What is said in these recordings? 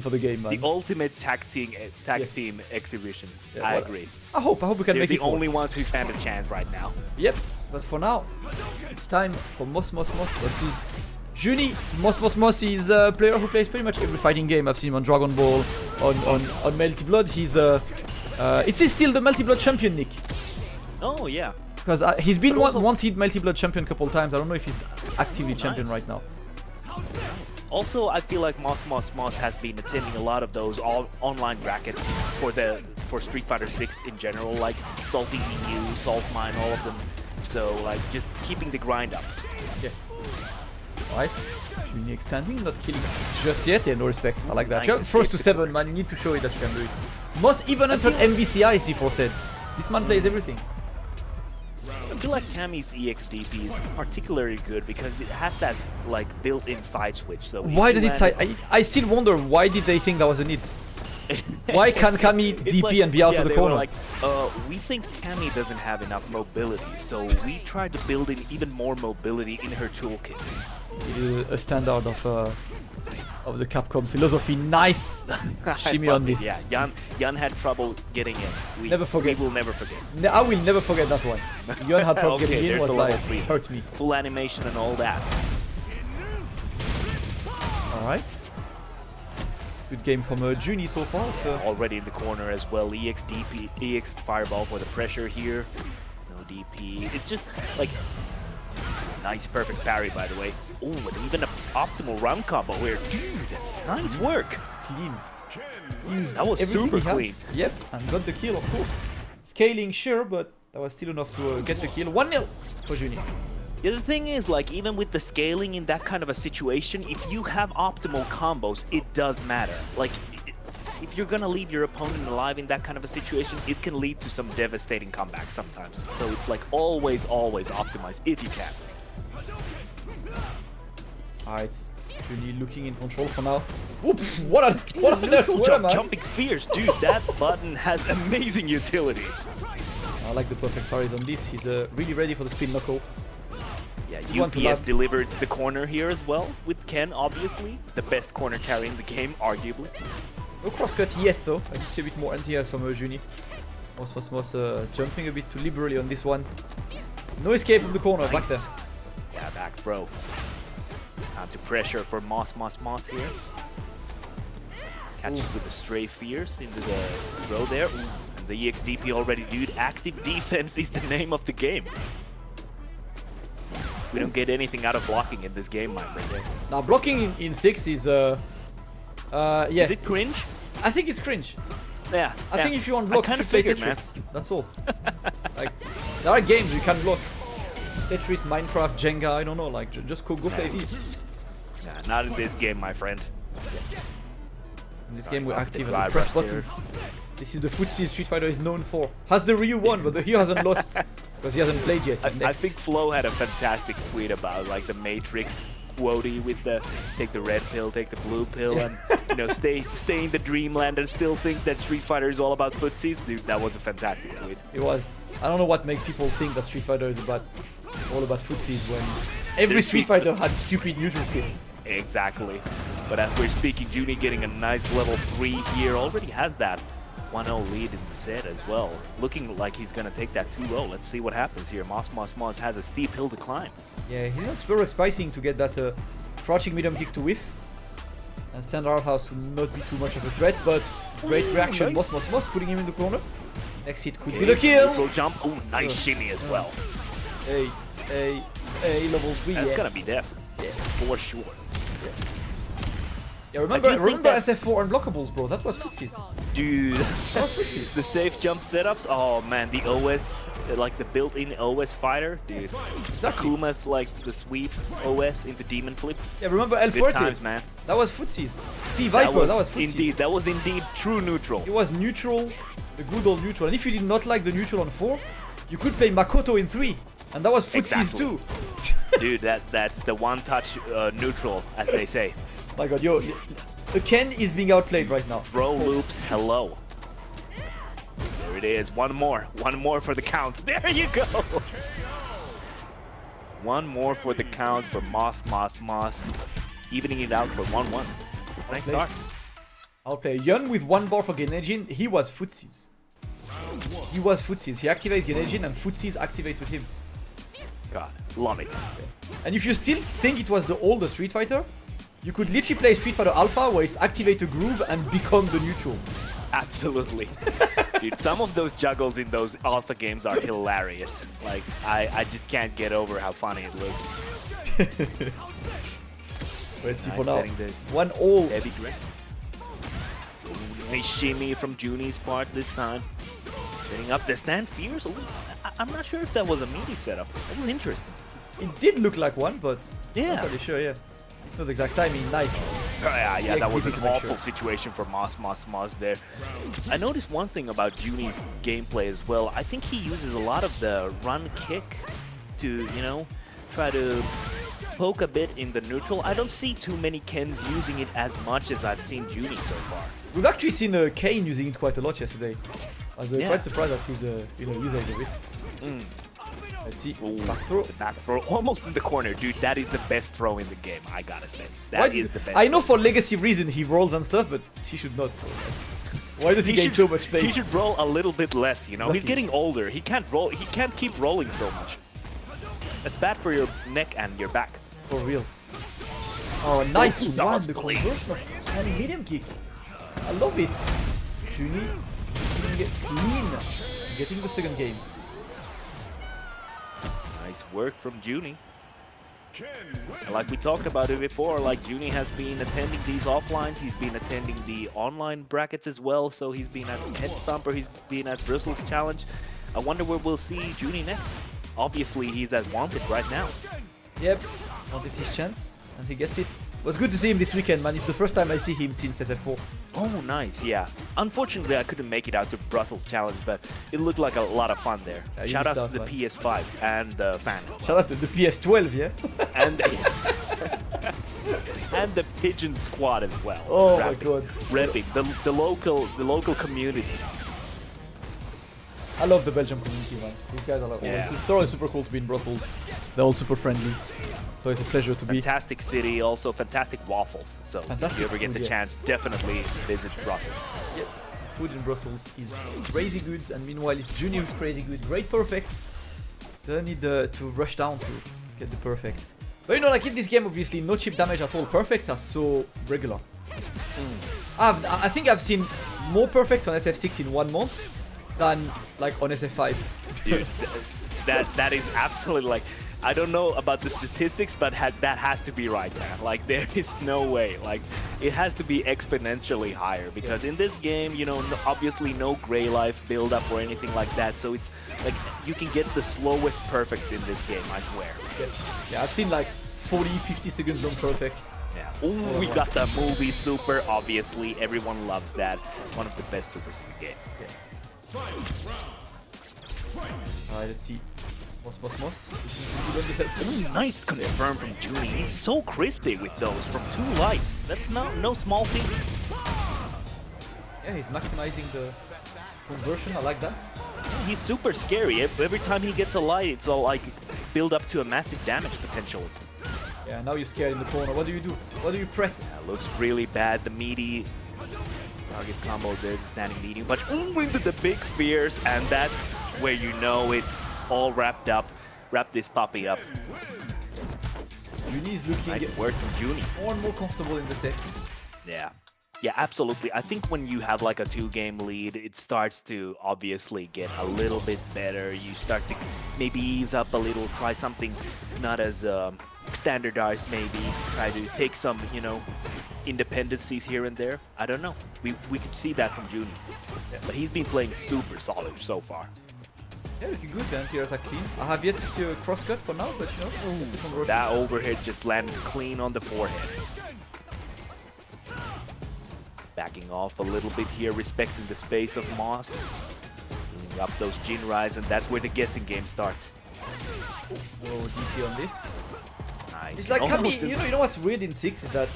for the game, man. The ultimate tag team exhibition. Yeah, I well, agree. I hope we can They're make the it work. only ones who stand a chance right now. Yep, but for now, it's time for Mossmossmoss versus Juni. Mossmossmoss is a player who plays pretty much every fighting game. I've seen him on Dragon Ball, on Multi-Blood. He's still the Multi-Blood champion, Nick. Oh, yeah. Because he's been wanted Multi-Blood champion a couple times. I don't know if he's actively champion right now. Also, I feel like Mossmossmoss has been attending a lot of those online brackets for Street Fighter 6 in general, like Salty EU, Salt Mine, all of them. So, like, just keeping the grind up. Yeah. Alright. Juni extending, not killing just yet. Yeah, no respect. I like that. Nice. First to 7, man. You need to show it that you can do it. Moss even entered MVCI, C4 said. This man plays everything. I feel like Kami's EXDP is particularly good because it has that like built-in side switch. So why does it side? I still wonder why did they think that was a need? Why can't Kami DP like, and be out of the they corner? Were like, we think Kami doesn't have enough mobility, so we tried to build in even more mobility in her toolkit. It is a standard of the Capcom philosophy. Nice shimmy on this. Yeah, Jan had trouble getting in. We will never forget. I will never forget that one. Jan had trouble getting in, was like, hurt me. Full animation and all that. Alright. Good game from Juni so far. Already in the corner as well. EX Fireball for the pressure here. No DP. It's just like... Nice, perfect parry, by the way. Oh, and even an optimal round combo here. Dude, nice work. Clean. That was super clean. Yep, and got the kill, of course. Scaling, sure, but that was still enough to get the kill. 1-0 for Juni. Yeah, the thing is, like, even with the scaling in that kind of a situation, if you have optimal combos, it does matter. Like, if you're gonna leave your opponent alive in that kind of a situation, it can lead to some devastating comebacks sometimes. So it's like always optimize if you can. Alright, Juni looking in control for now. Oops, what a jumping fierce, dude. That button has amazing utility. I like the perfect parries on this. He's really ready for the spin knuckle. Yeah, UPS delivered to the corner here as well, with Ken, obviously. The best corner carry in the game, arguably. No crosscut yet, though. I did see a bit more anti-airs from Juni. Mossmossmoss jumping a bit too liberally on this one. No escape from the corner, back there. Yeah, back throw. Time to pressure for Mossmossmoss here. Catches with a stray fierce into the throw there. And the EXDP already, dude. Active defense is the name of the game. We don't get anything out of blocking in this game, my friend. Now, blocking in 6 is, yeah. Is it cringe? I think it's cringe. Yeah. I think if you want block, you should play Tetris. Man. That's all. Like, there are games you can block. Tetris, Minecraft, Jenga, I don't know, like, just go play these. Nah, not in this game, my friend. In this game, we're active and press buttons. This is the Footsies Street Fighter is known for. Has the Ryu won, but the Ryu hasn't lost. Because he hasn't played yet. I think Flo had a fantastic tweet about, like, the Matrix quotey with the take the red pill, take the blue pill, and, you know, stay in the dreamland and still think that Street Fighter is all about Footsies. Dude, that was a fantastic tweet. It was. I don't know what makes people think that Street Fighter is all about Footsies when every Street Fighter had stupid neutral skips. Exactly. But as we're speaking, Juni getting a nice level 3 here. Already has that 1-0 lead in the set as well. Looking like he's going to take that 2-0. Let's see what happens here. Mossmossmoss has a steep hill to climb. Yeah, he's not super spicing to get that crouching medium kick to whiff. And standard house to not be too much of a threat, but great reaction. Nice. Mossmossmoss putting him in the corner. Next hit could be the kill. Neutral jump. Oh, nice shimmy as well. Hey, level 3. That's going to be def. Yeah. For sure. Yeah, remember SF4 unblockables, bro. That was Footsies. Dude, that was Footsies. The safe jump setups. Oh man, the OS, like the built-in OS fighter, dude. Exactly. Akuma's like the sweep OS into Demon Flip. Yeah, remember L40? Good times, man. That was Footsies. See, Viper, that was Footsies. That was indeed true neutral. It was neutral, the good old neutral. And if you did not like the neutral on 4, you could play Makoto in 3. And that was Footsies too. Dude, that's the one-touch neutral, as they say. My god, yo, the Ken is being outplayed right now. Throw loops, hello. There it is, one more for the count. There you go. One more for the count for Mossmossmoss, evening it out for 1-1. Nice start. I'll play Yun with 1 bar for Genejin. He was Footsies. He was Footsies. He activates Genejin and Footsies activate with him. God, love it. And if you still think it was the older Street Fighter, you could literally play Street Fighter Alpha where it's activate a groove and become the neutral. Absolutely. Dude, some of those juggles in those Alpha games are hilarious. Like, I just can't get over how funny it looks. Let's see Nice for now. setting the 1-all. heavy grip. Nice shimmy from Juni's part this time. Setting up the stand fierce. I'm not sure if that was a meaty setup. That was interesting. It did look like one, but Yeah. not really sure, yeah. Not the exact timing, nice. Yeah, that was an executed to make awful sure. situation for Mossmossmoss there. I noticed one thing about Juni's gameplay as well. I think he uses a lot of the run kick to, you know, try to poke a bit in the neutral. I don't see too many Kens using it as much as I've seen Juni so far. We've actually seen Kane using it quite a lot yesterday. I was Yeah. quite surprised that he's a user of it. Let's see. Ooh, Back throw. the back throw, almost in the corner, dude. That is the best throw in the game, I gotta say. Why That does- is the best. I know throw. for legacy reason he rolls and stuff, but he should not. Why does he gain so much space? He should roll a little bit less, you know. He's Exactly. getting older. He can't roll. He can't keep rolling so much. That's bad for your neck and your back. For real. Oh, nice Ooh, one. nice The play. conversion of and medium kick. I love it. Juni getting it clean. Getting the second game. Nice work from Juni. And like we talked about it before, like Juni has been attending these offlines. He's been attending the online brackets as well. So he's been at Head Stomper. He's been at Brussels Challenge. I wonder where we'll see Juni next. Obviously, he's as wanted right now. Yep. Wanted his chance, and he gets it. It was good to see him this weekend, man. It's the first time I see him since SF4. Oh, nice, yeah. Unfortunately, I couldn't make it out to Brussels Challenge, but it looked like a lot of fun there. Yeah, you Shout out to missed the out, man. PS5 and the fan. Shout out to the PS12, yeah? And, and the Pigeon Squad as well. Oh my Repping- god. Repping the local community. I love the Belgian community, man. These guys are like, Yeah. it's always super cool to be in Brussels. They're all super friendly. So it's a pleasure to be. Fantastic city, also fantastic waffles. So if Fantastic you ever get food, the yeah. chance, definitely visit Brussels. Yep. Food in Brussels is crazy good, and meanwhile it's Juni with crazy good. Great perfect. Don't need to rush down to get the perfect. But you know, like in this game, obviously no chip damage at all. Perfects are so regular. I think I've seen more perfects on SF6 in 1 month than like on SF5. Dude, that is absolutely like, I don't know about the statistics, but that has to be right there. Like, there is no way. Like, it has to be exponentially higher because in this game, you know, obviously no gray life build up or anything like that. So it's like you can get the slowest perfects in this game, I swear. Yeah, I've seen like 40, 50 seconds long perfect. Yeah. Ooh, we got the movie super. Obviously, everyone loves that. One of the best supers in the game. Alright, let's see. Mossmossmoss. Ooh, nice confirm from Juni. He's so crispy with those from 2 lights. That's no small thing. Yeah, he's maximizing the conversion. I like that. He's super scary. Every time he gets a light, it's all like build up to a massive damage potential. Yeah, now you're scared in the corner. What do you do? What do you press? That looks really bad. The meaty target combo there, the standing medium punch into the big fears, and that's where you know it's all wrapped up. Wrap this puppy up. Juni is looking Nice work from Juni. more and more comfortable in the set. Yeah. Yeah, absolutely. I think when you have like a 2-game lead, it starts to obviously get a little bit better. You start to maybe ease up a little, try something not as standardized maybe, try to take some, you know, independencies here and there. I don't know. We could see that from Juni. Yeah. But he's been playing super solid so far. Yeah, looking good. The anti-airs are clean. I have yet to see a crosscut for now, but you know, the conversion. That overhead just landed clean on the forehead. Backing off a little bit here, respecting the space of Moss. Bringing up those Jinrais, and that's where the guessing game starts. Low DP on this. Nice. It's like Almost Kami, you know what's weird in 6 is that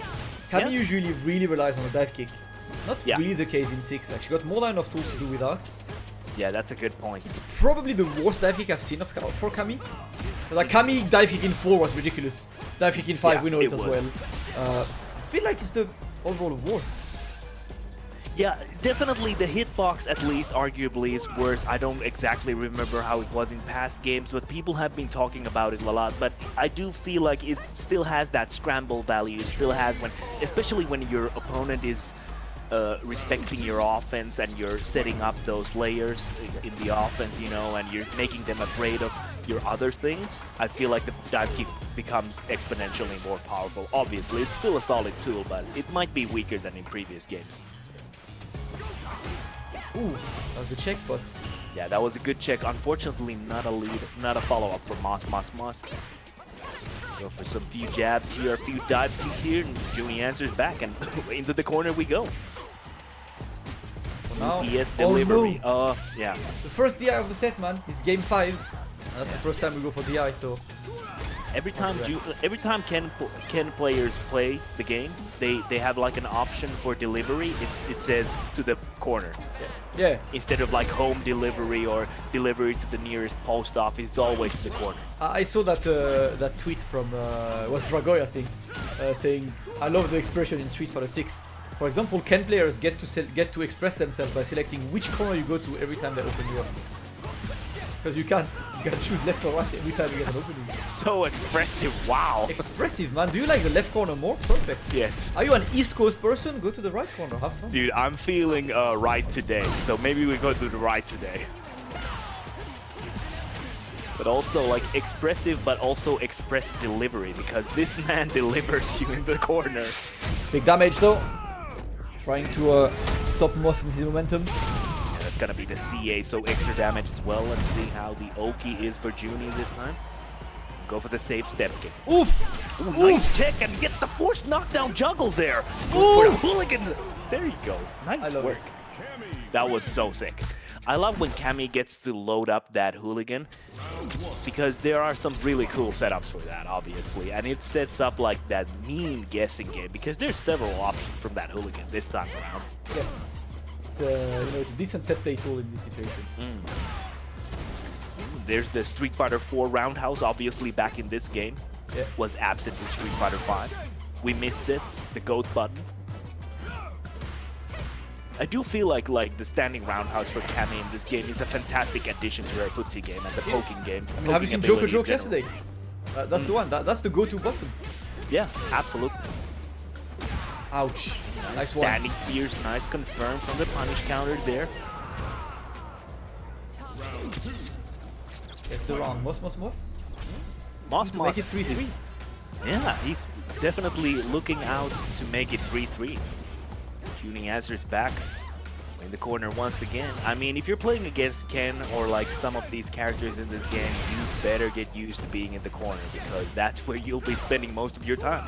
Kami Yeah. usually really relies on a dive kick. It's not Yeah. really the case in 6. Like, she got more than enough tools to do without. Yeah, that's a good point. It's probably the worst dive kick I've seen for Kami. Like, Kami dive kick in 4 was ridiculous. Dive kick in 5, Yeah, we know it it as was. well. I feel like it's the overall worst. Yeah, definitely the hitbox at least arguably is worse. I don't exactly remember how it was in past games, but people have been talking about it a lot. But I do feel like it still has that scramble value, still has when, especially when your opponent is respecting your offense and you're setting up those layers in the offense, you know, and you're making them afraid of your other things. I feel like the dive kick becomes exponentially more powerful. Obviously, it's still a solid tool, but it might be weaker than in previous games. Ooh, that was the check, but yeah, that was a good check. Unfortunately, not a lead, not a follow-up for Mossmossmoss. Go for some few jabs here, a few dive kicks here, and Juni answers back, and into the corner we go. Now, PS delivery. Oh, no. Yeah. The first DI of the set, man. It's game 5. And that's the first time we go for DI, so. Every time Ken players play the game, they have like an option for delivery. It says to the corner. Yeah. Instead of like home delivery or delivery to the nearest post office, it's always to the corner. I saw that that tweet from it was Dragoy, I think, saying, "I love the expression in Street Fighter 6. For example, Ken players get to express themselves by selecting which corner you go to every time they open you up. Because you can choose left or right every time you get an opening. So expressive, wow. Expressive, man. Do you like the left corner more? Perfect. Yes. Are you an East Coast person? Go to the right corner. Have fun. Dude, I'm feeling right today, so maybe we go to the right today. But also like expressive, but also express delivery, because this man delivers you in the corner. Big damage though. Trying to stop Moss in his momentum. Yeah, that's gonna be the CA, so extra damage as well. Let's see how the Oki is for Juni this time. Go for the safe step kick. Oof! Ooh, nice check, and gets the forced knockdown juggle there. For the hooligan. There you go. Nice work. That was so sick. I love when Cammy gets to load up that hooligan, because there are some really cool setups for that, obviously, and it sets up like that mean guessing game, because there's several options from that hooligan this time around. Yeah. It's it's a decent set play tool in these situations. There's the Street Fighter 4 roundhouse, obviously back in this game. Yeah. Was absent in Street Fighter 5. We missed this, the GOAT button. I do feel like the standing roundhouse for Cammy in this game is a fantastic addition to her footsie game and the poking game. I mean, have you seen Joker Jokes yesterday? That's the one. That's the go-to button. Yeah, absolutely. Ouch. Nice one. Standing fierce, nice confirm from the punish counter there. It's the round. Mossmossmoss. Mossmoss make it 3-3. Yeah, he's definitely looking out to make it 3-3. Juni answers back in the corner once again. I mean, if you're playing against Ken or like some of these characters in this game, you better get used to being in the corner, because that's where you'll be spending most of your time.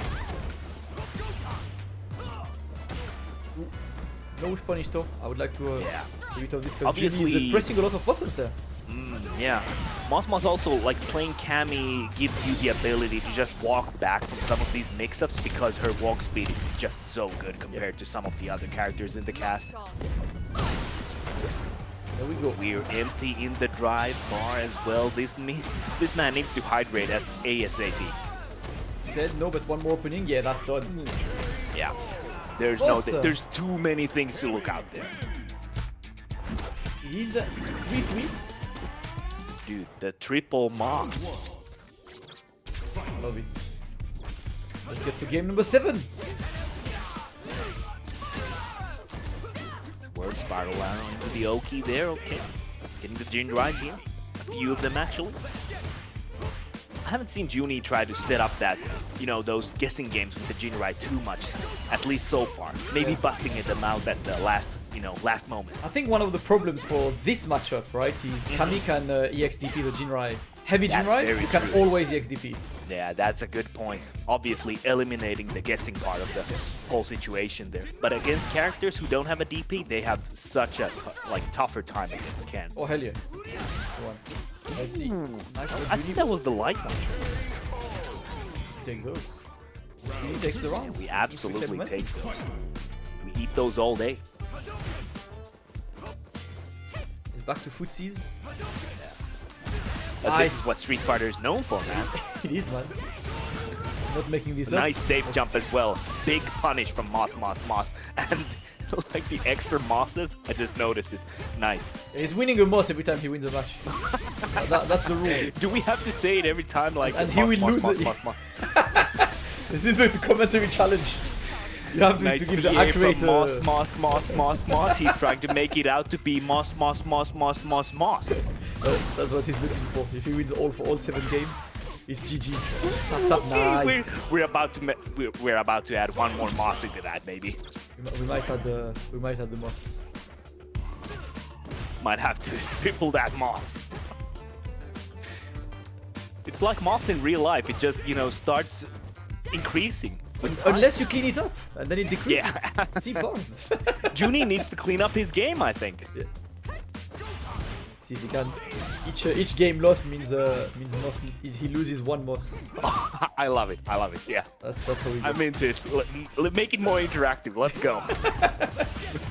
No whiff punish though. I would like to read of this, because Obviously, Juni is pressing a lot of buttons there. Yeah. Mossmoss also, like, playing Cammy gives you the ability to just walk back from some of these mix-ups, because her walk speed is just so good compared to some of the other characters in the cast. There we go. We're empty in the drive bar as well. This man needs to hydrate as ASAP. Dead? No, but one more opening. Yeah, that's done. Yeah. There's there's too many things to look out there. He's 3-3. Dude, the triple Moss. Love it. Let's get to game number 7. Word spiral arrow into the Oki there, okay. Getting the Jin Rise here. A few of them actually. I haven't seen Juni try to set up that, those guessing games with the Jinrai too much, at least so far. Maybe busting them out at the last moment. I think one of the problems for this matchup, right, is Cammy can EXDP the Jinrai. Heavy Jinrai, you can always EXDP it. Yeah, that's a good point. Obviously eliminating the guessing part of the whole situation there. But against characters who don't have a DP, they have such a tougher time against Ken. Oh, hell yeah. Let's see. Nice. I think that was the light one. Take those. He takes the round. We absolutely take those. We eat those all day. It's back to Footsies. But this is what Street Fighter is known for, man. It is, man. Not making this Nice safe jump as well. Big punish from Mossmossmoss. And like the extra mosses, I just noticed it. Nice. He's winning a moss every time he wins a match. That's the rule. Do we have to say it every time? Like, and he will lose it. This is the commentary challenge. You have to, nice to give the CA accurate... from Moss. He's trying to make it out to be Moss. That's what he's looking for. If he wins all 7 games, it's GG's. Tap, nice. We're about to add one more Moss into that, maybe. We might add the Moss. Might have to triple that Moss. It's like Moss in real life. It just, you know, starts increasing. Unless you clean it up, and then it decreases. Yeah. See, bombs. Juni needs to clean up his game, I think. Yeah. See if he can. Each game lost means Moss. He loses 1 Moss. I love it. Yeah. That's how we do. I'm into it. Make it more interactive. Let's go.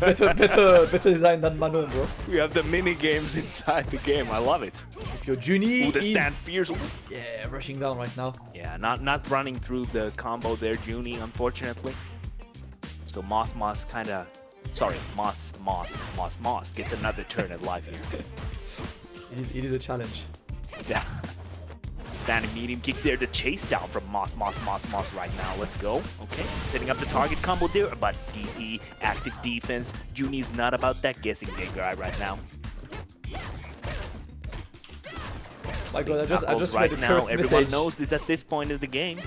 better design than Manon, bro. We have the mini games inside the game. I love it. If your Juni the stand fierce. Yeah, rushing down right now. Yeah, not running through the combo there, Juni, unfortunately. So Moss kind of, sorry, Moss gets another turn at life here. It is a challenge. Yeah. Standing medium kick there to chase down from Moss right now. Let's go. Okay, setting up the target combo there, but DP, active defense. Juni's not about that guessing game guy right now. My god, I just read right the now. curse Everyone message. knows this at this point of the game.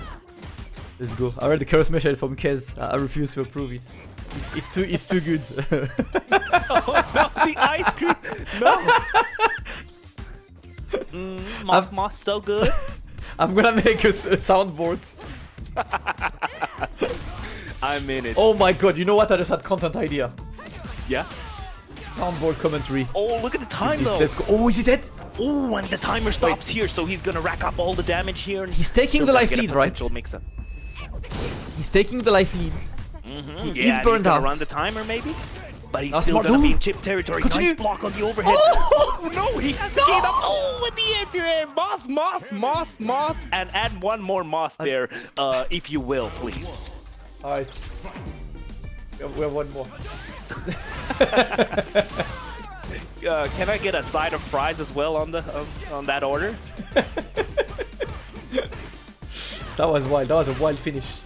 Let's go. I read the curse message from Kez. I refuse to approve it. It's too good. Oh no, the ice cream! No! Moss, so good. I'm gonna make a soundboard. I'm in it. Oh my god, you know what? I just had content idea. Yeah? Soundboard commentary. Oh, look at the time though. Let's go. Oh, is he dead? Oh, and the timer stops here, so he's gonna rack up all the damage here. And he's taking the life lead, right? Mix-up. He's taking the life leads. He's burned out. Run the timer maybe, but he's That's still smart. gonna be in chip territory. Continue. Nice block on the overhead. Oh no, he has to get up. Oh, with the air-to-air. Moss, and add one more Moss there, if you will, please. All right. We have one more. Can I get a side of fries as well on the on that order? That was wild. That was a wild finish.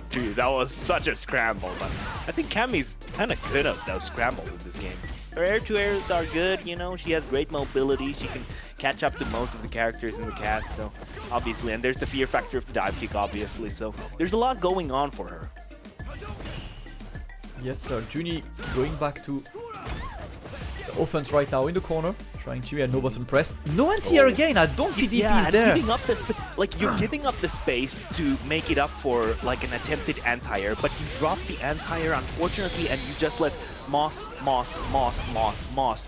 Dude, that was such a scramble. But I think Cammy's kind of good at those scrambles in this game. Her air-to-airs are good, you know. She has great mobility. She can catch up to most of the characters in the cast, so obviously. And there's the fear factor of the dive kick, obviously. So there's a lot going on for her. Yes, sir. Juni going back to the offense right now in the corner, trying to no button press. No anti-air again. I don't see DPs there. Giving up you're giving up the space to make it up for like an attempted anti-air, but you drop the anti-air unfortunately, and you just let Moss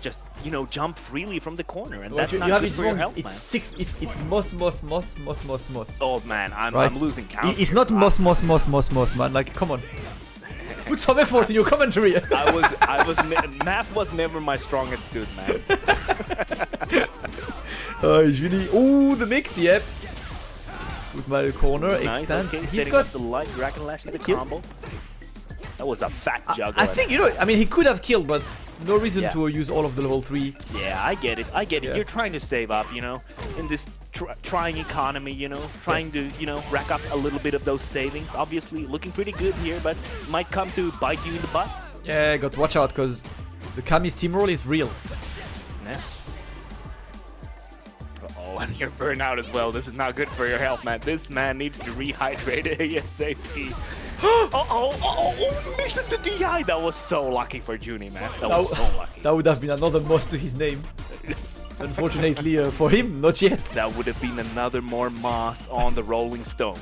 just, you know, jump freely from the corner, and that's not good for your health, man. It's Moss. Oh man, I'm losing count. It's not Moss, man. Like, come on. Put some effort in your commentary. Math was never my strongest suit, man. Juni. Oh, the mix, yep. With my corner, nice, extends. Okay, he's got the light Dragon Lash in the combo. That was a fat juggle. I think, you know, I mean, he could have killed, but no reason to use all of the level 3. Yeah, I get it. Yeah. You're trying to save up, you know, in this trying economy, you know, trying to, you know, rack up a little bit of those savings. Obviously, looking pretty good here, but might come to bite you in the butt. Yeah, got to watch out, because the Kami steamroll is real. Yeah. Uh-oh, and you're burnt out as well. This is not good for your health, man. This man needs to rehydrate ASAP. Oh, misses the DI. That was so lucky for Juni, man. That was so lucky. That would have been another Moss to his name. Unfortunately for him, not yet. That would have been another more Moss on the Rolling Stone.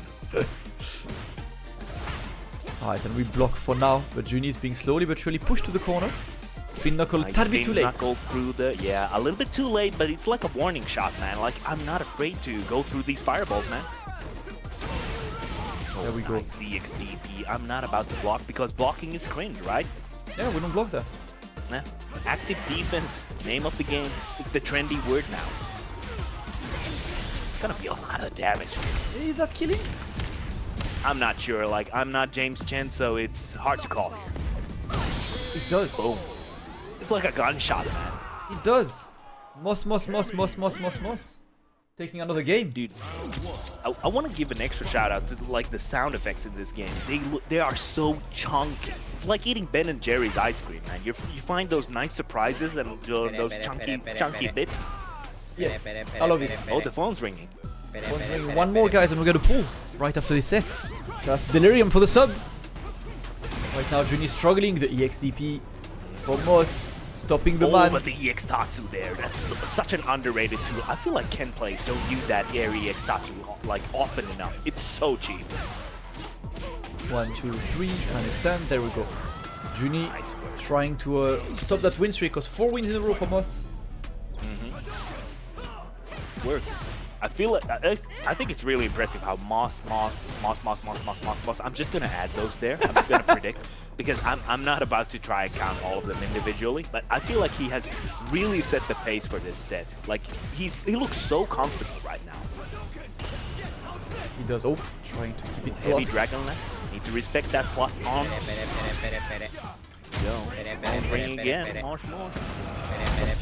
Alright, and we block for now, but Juni is being slowly but surely pushed to the corner. Spin knuckle, nice tad bit too late. Knuckle through the, yeah, a little bit too late, but it's like a warning shot, man. Like, I'm not afraid to go through these fireballs, man. There we go. Nice ZXDP. I'm not about to block because blocking is cringe, right? Yeah, we don't block that. Nah. Active defense, name of the game. It's the trendy word now. It's gonna be a lot of damage. Is that killing? I'm not sure. Like, I'm not James Chen, so it's hard to call here. It does. Boom. It's like a gunshot, man. It does. Moss. Taking another game. Dude, I want to give an extra shout out to like the sound effects in this game. They are so chunky. It's like eating Ben & Jerry's ice cream, man. You find those nice surprises and those chunky bits. Yeah, I love it. Oh, the phone's ringing. Phone's ringing. One more, guys, and we're gonna pull right after this set. Just Delirium for the sub. Right now, Juni struggling. The EXDP for Moss. Stopping the man. But the EX Tatsu there, that's such an underrated tool. I feel like Ken players don't use that air EX Tatsu like often enough. It's so cheap. 1, 2, 3, and it's done. There we go. Juni trying to stop that win streak, because 4 wins in a row for Moss. It's working. I feel like I think it's really impressive how Moss. I'm just gonna add those there. I'm gonna predict because I'm not about to try and count all of them individually, but I feel like he has really set the pace for this set. Like he looks so comfortable right now. He does. Oh, trying to keep it plus. Heavy dragon left. Need to respect that plus on. Yo, bring again. More.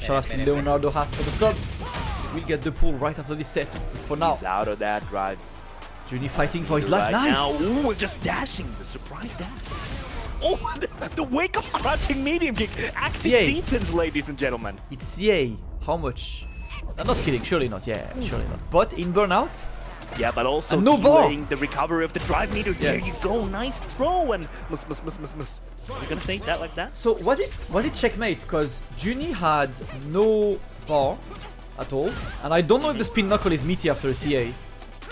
Shout out to Leonardo Haas for the sub. We'll get the pull right after this set. But for now, he's out of that drive. Juni fighting for his life. Right Nice. now, ooh, just dashing the surprise dash. Oh, the wake up crouching medium kick. Active CA. defense, ladies and gentlemen. It's CA. How much? I'm not kidding. Surely not. Yeah, surely not. But in burnout. Yeah, but also no delaying the recovery of the drive meter. Yeah. There you go. Nice throw and miss. You're gonna say that like that? So was it checkmate? Because Juni had no bar at all, and I don't know if the spin knuckle is meaty after a CA.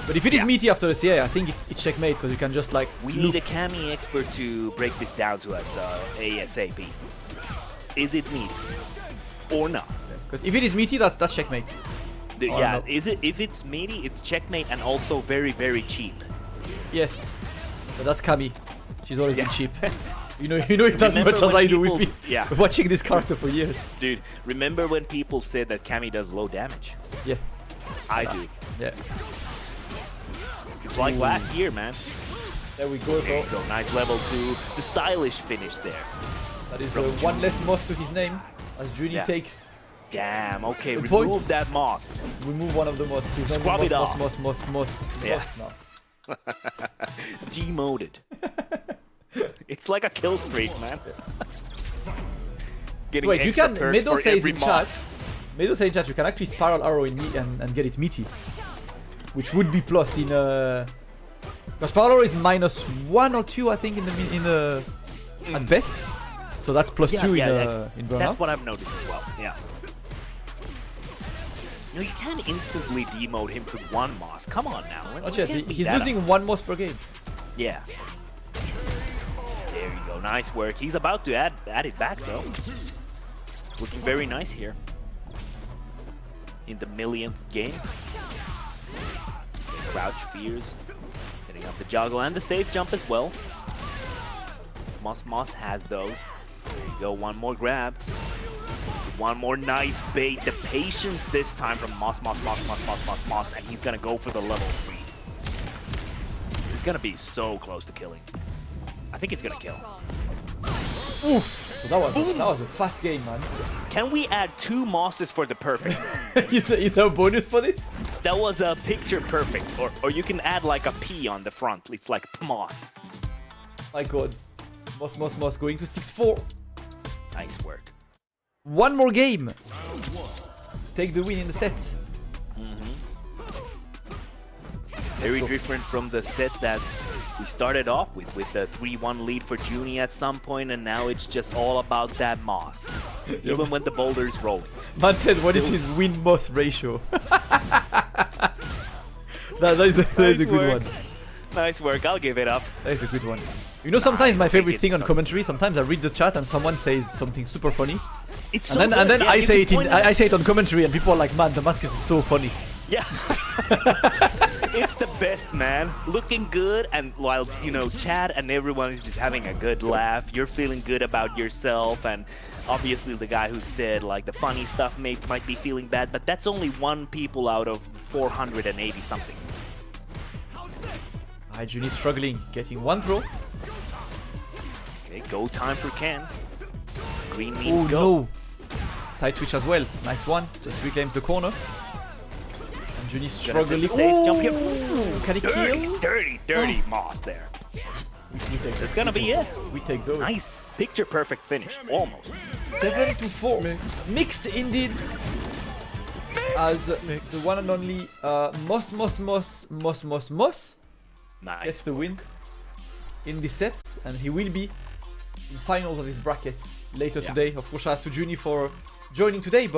But if it is meaty after a CA, I think it's checkmate, because you can just like. We need a Kami expert to break this down to us ASAP. Is it meaty or not? Because if it is meaty, that's checkmate. Yeah, no. if it's meaty, it's checkmate and also very, very cheap. Yes, but that's Kami. She's always been cheap. You know it as much as I do. We've been watching this character for years. Dude, remember when people said that Kami does low damage? Yeah, I do. Yeah. It's like last year, man. There we go. There you go. Nice level 2. The stylish finish there. That is one less moss to his name, as Juni takes. Damn, okay, remove points. that moss. Remove one of the moss. Scrub it off. Moss. Yeah. No. Demoted. It's like a kill streak, man. Getting wait, you can. perks Meadow for says every in moss. chat. Meadow says in chat you can actually spiral arrow in me and get it meaty, which would be plus in because spiral arrow is -1 or 2, I think, in the at best. So that's plus 2 in burnout. That's what I've noticed as well. Yeah. No, you can't instantly demote him to 1 moss. Come on now. Not yet. He's losing 1 moss per game. Yeah. There you go. Nice work. He's about to add it back though. Looking very nice here. In the millionth game. Crouch fears. Setting up the juggle and the safe jump as well. Moss has those. There you go. One more grab. One more nice bait. The patience this time from Moss, and he's gonna go for the level 3. He's gonna be so close to killing. I think it's gonna kill. Oof! That was a fast game, man. Can we add 2 mosses for the perfect? Is there a bonus for this? That was a picture perfect, or you can add like a P on the front. It's like Moss. My God, Moss going to 6-4. Nice work. One more game. Take the win in the sets. Very different from the set that we started off with the 3-1 lead for Juni at some point, and now it's just all about that Moss. Even when the boulder is rolling. Man said, what is his win-Moss ratio? that is a good one. Nice work, I'll give it up. That is a good one. You know, sometimes my favorite thing on commentary, sometimes I read the chat and someone says something super funny. And then I say it on commentary and people are like, man, the mask is so funny. Yeah. It's the best, man. Looking good, and while, you know, chat and everyone is just having a good laugh, you're feeling good about yourself, and obviously the guy who said, like, the funny stuff might be feeling bad, but that's only 1 people out of 480 something. Alright, Juni struggling, getting one throw. Okay, go time for Ken. Green means go. No! Side switch as well. Nice one. Just reclaims the corner. And Juni struggling. Jump here. Can he kill? Dirty Moss there. We take That's gonna be it. We take those. Nice. Picture perfect finish. Almost. 7-4. Mixed indeed. As the one and only Mossmossmoss Nice. gets the win in this set, and he will be in finals of his bracket later today. Of course, shout out to Juni for joining today, but